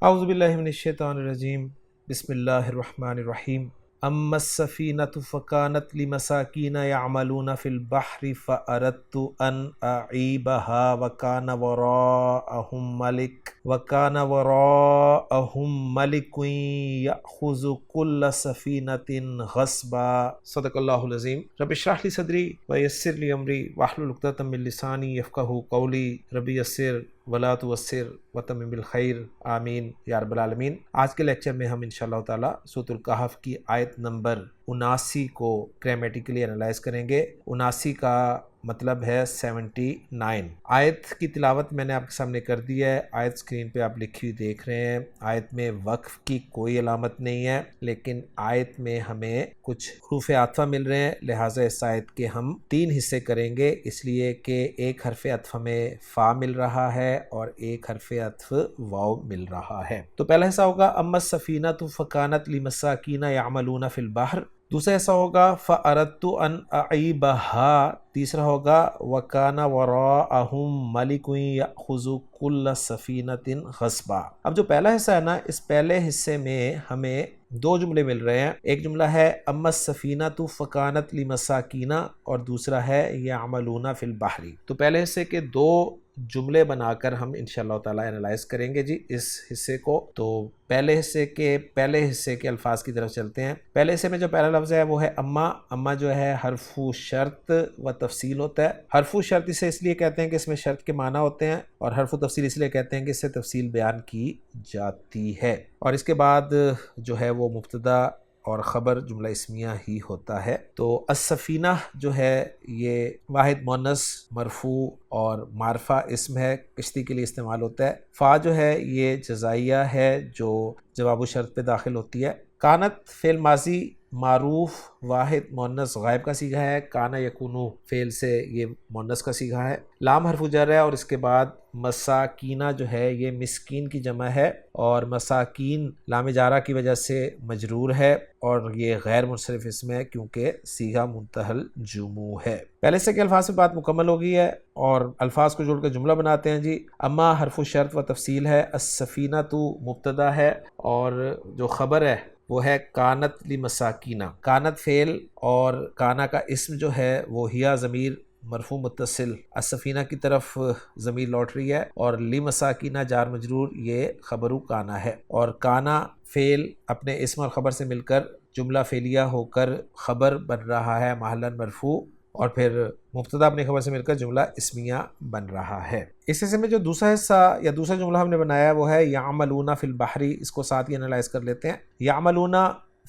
اعوذ باللہ من الشیطان الرجیم، بسم اللہ الرحمن الرحیم۔ اما السفینۃ فکانت لمساکین یعملون فی البحر فاردت ان اعیبها وکان وراءہم ملک یأخذ کل سفینۃ غصبا۔ صدق اللہ العظیم۔ رب اشرح لی صدری ویسر لی امری واحلل عقدۃ من لسانی یفقہوا قولی۔ رب یسر ولا تعسر وتمم بالخیر، آمین یا رب العالمین۔ آج کے لیکچر میں ہم انشاءاللہ تعالی سورۃ الکہف کی آیت نمبر 79 کو گرامیٹیکلی انالائز کریں گے۔ 79 کا مطلب ہے 79۔ آیت کی تلاوت میں نے آپ کے سامنے کر دی ہے، آیت سکرین پہ آپ لکھی ہوئی دیکھ رہے ہیں۔ آیت میں وقف کی کوئی علامت نہیں ہے، لیکن آیت میں ہمیں کچھ حروف عطفہ مل رہے ہیں، لہٰذا اس آیت کے ہم 3 حصے کریں گے، اس لیے کہ ایک حرف عطف ہمیں فا مل رہا ہے اور ایک حرف عطف واو مل رہا ہے۔ تو پہلا حصہ ہوگا اما السفینۃ فکانت لمساکین یعملون فی البحر، دوسرا حصہ ہوگا فَأَرَدْتُ أَنْ أَعِيبَهَا، تیسرا ہوگا وَكَانَ وَرَاءَهُمْ مَلِكٌ يَأْخُذُ كُلَّ سَفِينَةٍ غَصْبًا۔ اب جو پہلا حصہ ہے نا، اس پہلے حصے میں ہمیں 2 جملے مل رہے ہیں۔ ایک جملہ ہے اما السفینۃ فکانت لمساکین اور دوسرا ہے یعملون فی البحر۔ تو پہلے حصے کے 2 جملے بنا کر ہم انشاءاللہ تعالی انالائز کریں گے جی اس حصے کو۔ تو پہلے حصے کے الفاظ کی طرف چلتے ہیں۔ پہلے حصے میں جو پہلا لفظ ہے وہ ہے اما جو ہے حرف شرط و تفصیل ہوتا ہے۔ حرف شرط اسے اس لیے کہتے ہیں کہ اس میں شرط کے معنی ہوتے ہیں، اور حرف تفصیل اس لیے کہتے ہیں کہ اس سے تفصیل بیان کی جاتی ہے، اور اس کے بعد جو ہے وہ مبتدا اور خبر جملہ اسمیہ ہی ہوتا ہے۔ تو السفینہ جو ہے یہ واحد مؤنث مرفوع اور معرفہ اسم ہے، کشتی کے لیے استعمال ہوتا ہے۔ فا جو ہے یہ جزائیہ ہے جو جواب شرط پہ داخل ہوتی ہے۔ کانت فعل ماضی معروف واحد مؤنث غائب کا صیغہ ہے، کانا یکونو فعل سے یہ مؤنث کا صیغہ ہے۔ لام حرف جر ہے، اور اس کے بعد مساکینہ جو ہے یہ مسکین کی جمع ہے، اور مساکین لام جارہ کی وجہ سے مجرور ہے، اور یہ غیر منصرف اسم ہے کیونکہ صیغہ منتہی الجموع ہے۔ پہلے سے کے الفاظ سے بات مکمل ہو گئی ہے، اور الفاظ کو جوڑ کر جملہ بناتے ہیں جی۔ اما حرف شرط و تفصیل ہے، السفینہ تو مبتدا ہے، اور جو خبر ہے وہ ہے کانت لمساکینہ۔ کانت فعل اور کانا کا اسم جو ہے وہ ہیا ضمیر مرفوع متصل السفینہ کی طرف ضمیر لوٹ رہی ہے، اور لمساکینہ جار مجرور یہ خبرو کانا ہے، اور کانا فعل اپنے اسم اور خبر سے مل کر جملہ فعلیہ ہو کر خبر بن رہا ہے محلاً مرفوع، اور پھر مبتدا اپنی خبر سے مل کر جملہ اسمیہ بن رہا ہے۔ اس حصے میں جو دوسرا حصہ یا دوسرا جملہ ہم نے بنایا ہے وہ ہے یعملون فی البحر، اس کو ساتھ ہی انالائز کر لیتے ہیں۔ یعملون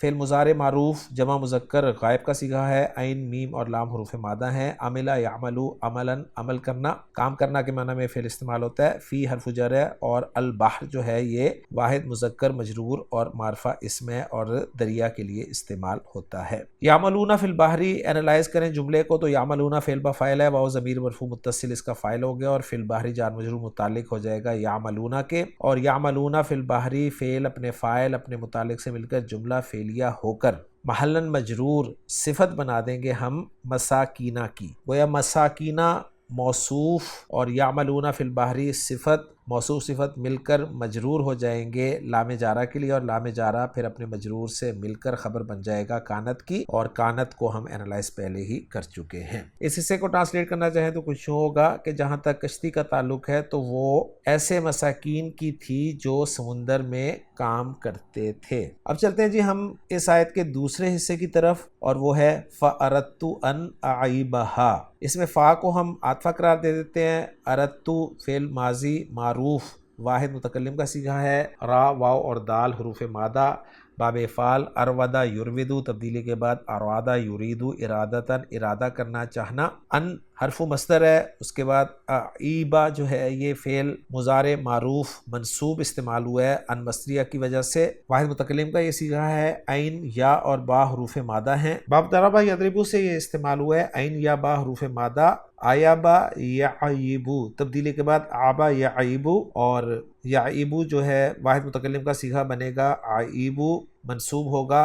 فعل مضارع معروف جمع مذکر غائب کا صیغہ ہے، عین میم اور لام حروف مادہ ہیں۔ عملا یعملو عملاً عمل کرنا، کام کرنا کے معنی میں فعل استعمال ہوتا ہے۔ فی حرف جر ہے، اور البحر جو ہے یہ واحد مذکر مجرور اور معرفہ اسم ہے، اور دریا کے لیے استعمال ہوتا ہے۔ یعملون فی البحر انالائز کریں جملے کو، تو یعملون فعل با فاعل ہے، واو ضمیر مرفوع متصل اس کا فاعل ہو گیا، اور فی البحر جار مجرور متعلق ہو جائے گا یعملون کے، اور یعملون فی البحر فعل اپنے فاعل اپنے متعلق سے مل کر جملہ فعلیہ ہو کر محلاً مجرور صفت بنا دیں گے ہم مساکینہ کی، گویا مساکینہ موصوف اور یعملون فی البحر صفت موصوف صفت مل کر مجرور ہو جائیں گے لام جارہ کے لیے، اور لام جارہ پھر اپنے مجرور سے مل کر خبر بن جائے گا کانت کی، اور کانت کو ہم انالائز پہلے ہی کر چکے ہیں۔ اس حصے کو ٹرانسلیٹ کرنا چاہیں تو کچھ یوں ہوگا کہ جہاں تک کشتی کا تعلق ہے تو وہ ایسے مساکین کی تھی جو سمندر میں کام کرتے تھے۔ اب چلتے ہیں جی ہم اس آیت کے دوسرے حصے کی طرف، اور وہ ہے فَأَرَدْتُ أَنْ أَعِيبَهَا۔ اس میں فا کو ہم عاطفہ قرار دے دیتے ہیں۔ اردتو فعل ماضی معروف واحد متکلم کا صیغہ ہے، را واو اور دال حروف مادہ، باب افعال ارودا یرویدو تبدیلی کے بعد ارادا یریدو ارادتاً ارادہ کرنا چاہنا۔ ان حرف مصدر ہے، اس کے بعد عیبا جو ہے یہ فعل مضارع معروف منصوب استعمال ہوا ہے ان مصدریہ کی وجہ سے، واحد متکلم کا یہ صیغہ ہے، عین یا اور با حروف مادہ ہیں۔ باب ضربہ یضربو سے یہ استعمال ہوا ہے، عین یا با حروف مادہ، آیابا یعیبو تبدیلی کے بعد آبا یعیبو، اور یعیبو جو ہے واحد متکلم کا صیغہ بنے گا عیبو، منصوب ہوگا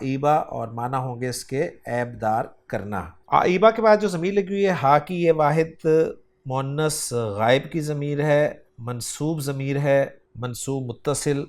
عیبا، اور معنی ہوں گے اس کے عیب دار کرنا۔ عیبا کے بعد جو ضمیر لگی ہوئی ہے ہا کی، یہ واحد مؤنث غائب کی ضمیر ہے، منصوب ضمیر ہے، منصوب متصل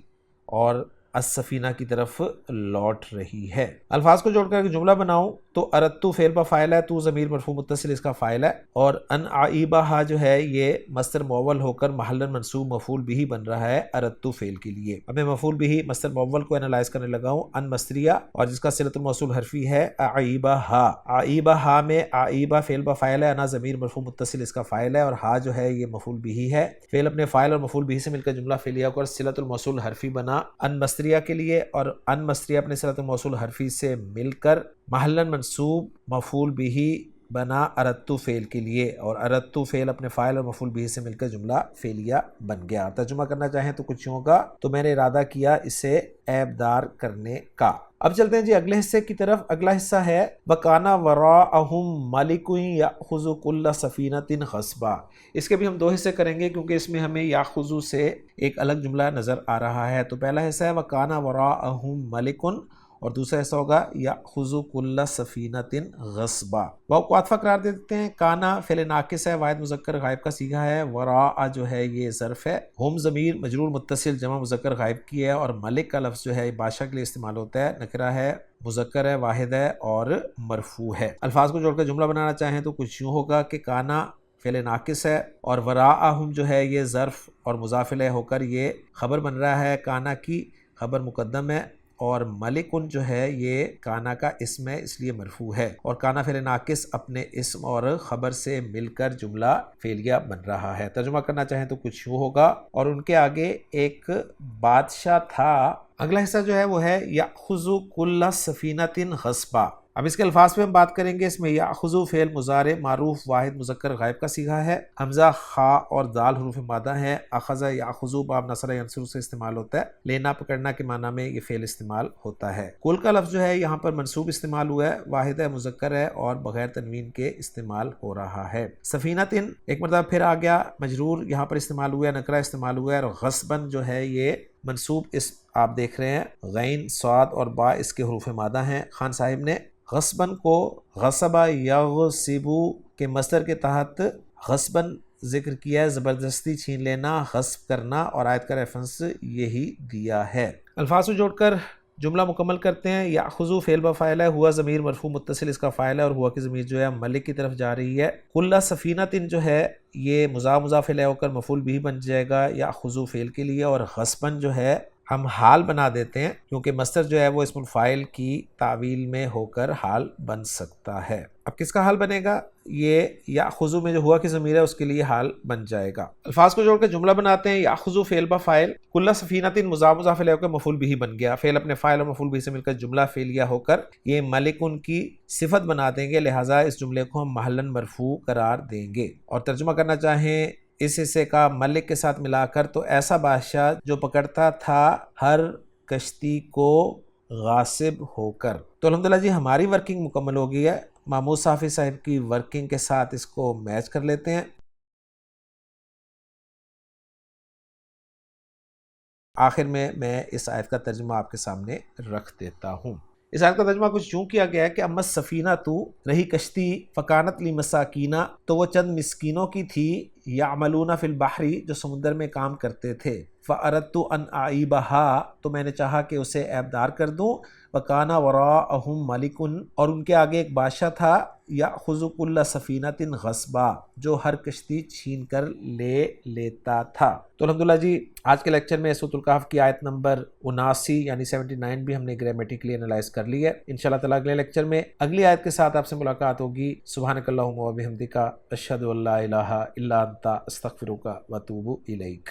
اور السفینہ کی طرف لوٹ رہی ہے۔ الفاظ کو جوڑ کر جملہ بناؤں تو اردتو فعل با فاعل ہے، تو ضمیر مرفوع متصل اس کا فاعل ہے، اور ان عائبہا جو ہے یہ مصدر مؤول ہو کر محلاً منصوب مفعول بھی بن رہا ہے اردتو فعل کے لیے۔ اب میں مفعول بھی مصدر مؤول کو انالائز کرنے لگا ہوں، ان مصدریہ اور جس کا صلۃ الموصول حرفی ہے عائبہا۔ عائبہا میں عائبہ فعل با فاعل ہے، انا ضمیر مرفوع متصل اس کا فاعل ہے، اور ہا جو ہے یہ مفعول بھی ہے۔ فعل اپنے فاعل اور مفعول بھی سے مل کر جملہ فعلیہ کو صلۃ الموصول حرفی بنا ان مصدریہ کے لیے، اور ان مصدریہ اپنے صلۃ الموصول حرفی سے مل کر محلاً منصوب مفعول بھی بنا اردتو فعل کے لیے، اور اردتو فعل اپنے فاعل اور مفعول بھی سے مل کر جملہ فعلیہ بن گیا۔ ترجمہ کرنا چاہیں تو کچھ یوں ہوگا، تو میں نے ارادہ کیا اسے عیب دار کرنے کا۔ اب چلتے ہیں جی اگلے حصے کی طرف۔ اگلا حصہ ہے وَكَانَ وَرَاءَهُمْ مَلِكٌ يَأْخُذُ كُلَّ سَفِينَةٍ غَصْبًا۔ اس کے بھی ہم دو حصے کریں گے کیونکہ اس میں ہمیں یاخذو سے ایک الگ جملہ نظر آ رہا ہے۔ تو پہلا حصہ ہے وَكَانَ وَرَاءَهُمْ مَلِكٌ، اور دوسرا حصہ ہوگا یاخذ کل سفینۃ غصبا۔ واو کو عطفہ قرار دے دیتے ہیں۔ کانا فعل ناقص ہے، واحد مذکر غائب کا صیغہ ہے، وراء جو ہے یہ ظرف ہے، ہم ضمیر مجرور متصل جمع مذکر غائب کی ہے، اور ملک کا لفظ جو ہے بادشاہ کے لیے استعمال ہوتا ہے، نکرہ ہے، مذکر ہے، واحد ہے اور مرفوع ہے۔ الفاظ کو جوڑ کر جملہ بنانا چاہیں تو کچھ یوں ہوگا کہ کانا فعل ناقص ہے، اور وراءہم جو ہے یہ ظرف اور مضاف الیہ ہو کر یہ خبر بن رہا ہے، کانا کی خبر مقدم ہے، اور ملکن جو ہے یہ کانا کا اسم ہے اس لیے مرفوع ہے، اور کانا فعل ناقص اپنے اسم اور خبر سے مل کر جملہ فعلیہ بن رہا ہے۔ ترجمہ کرنا چاہیں تو کچھ یوں ہوگا، اور ان کے آگے ایک بادشاہ تھا۔ اگلا حصہ جو ہے وہ ہے یأخذ کل سفینۃ غصبا۔ اب اس کے الفاظ پہ ہم بات کریں گے۔ اس میں یأخذ فعل مضارع معروف واحد مذکر غائب کا صیغہ ہے، حمزہ خا اور دال حروف مادہ ہیں، اخذ یأخذ باب نصر ینصر سے استعمال ہوتا ہے، لینا پکڑنا کے معنی میں یہ فعل استعمال ہوتا ہے۔ کل کا لفظ جو ہے یہاں پر منصوب استعمال ہوا ہے، واحد ہے، مذکر ہے اور بغیر تنوین کے استعمال ہو رہا ہے۔ سفینۃ ایک مرتبہ پھر آ گیا، مجرور یہاں پر استعمال ہوا ہے، نکرہ استعمال ہوا ہے، اور غصباً جو ہے یہ منصوب اس آپ دیکھ رہے ہیں، غین صاد اور با اس کے حروف مادہ ہیں۔ خان صاحب نے غصباً کو غصبہ یغصبو کے مصدر کے تحت غصباً ذکر کیا ہے، زبردستی چھین لینا، غصب کرنا، اور آیت کا ریفرنس یہی دیا ہے۔ الفاظ کو جوڑ کر جملہ مکمل کرتے ہیں۔ یأخذ فعل با فاعل ہے، ہوا ضمیر مرفوع متصل اس کا فاعل ہے، اور ہوا کی ضمیر جو ہے ملک کی طرف جا رہی ہے۔ کل سفینۃ جو ہے یہ مضاف الیہ ہو کر مفعول بھی بن جائے گا یأخذ فعل کے لیے، اور غصباً جو ہے ہم حال بنا دیتے ہیں کیونکہ مصدر جو ہے وہ اسم الفاعل کی تعویل میں ہو کر حال بن سکتا ہے۔ اب کس کا حال بنے گا؟ یہ یأخذ میں جو ہوا کی ضمیر ہے اس کے لیے حال بن جائے گا۔ الفاظ کو جوڑ کر جملہ بناتے ہیں۔ یأخذ فعل با فاعل، کل سفینۃ مضاف الیہ ہو کر مفعول بھی بن گیا، فعل اپنے فاعل اور مفعول بھی سے مل کر جملہ فعلیہ ہو کر یہ ملک ان کی صفت بنا دیں گے، لہٰذا اس جملے کو ہم محلاً مرفوع قرار دیں گے۔ اور ترجمہ کرنا چاہیں اس حصے کا ملک کے ساتھ ملا کر تو ایسا بادشاہ جو پکڑتا تھا ہر کشتی کو غاصب ہو کر۔ تو الحمدللہ جی ہماری ورکنگ مکمل ہو گئی ہے۔ محمود صافی صاحب کی ورکنگ کے ساتھ اس کو میچ کر لیتے ہیں۔ آخر میں اس آیت کا ترجمہ آپ کے سامنے رکھ دیتا ہوں۔ اس آیت کا ترجمہ کچھ یوں کیا گیا ہے کہ اما السفینہ تو رہی کشتی، فکانت لمساکینہ تو وہ چند مسکینوں کی تھی، یعملون فی البحر جو سمندر میں کام کرتے تھے، فاردت ان اعیبہا تو میں نے چاہا کہ اسے عیب دار کر دوں، وکان وراءہم ملک اور ان کے آگے ایک بادشاہ تھا، یأخذ کل سفینۃ غصبا جو ہر کشتی چھین کر لے لیتا تھا۔ تو الحمدللہ جی آج کے لیکچر میں سورۃ الکہف کی آیت نمبر 79 یعنی 79 بھی ہم نے گرامیٹیکلی انالائز کر لی ہے۔ انشاءاللہ تعالیٰ اگلے لیکچر میں اگلی آیت کے ساتھ آپ سے ملاقات ہوگی۔ سبحانک اللہم و بحمدک، اشہد ان لا الہ الا انت، استغفرک و اتوب الیک۔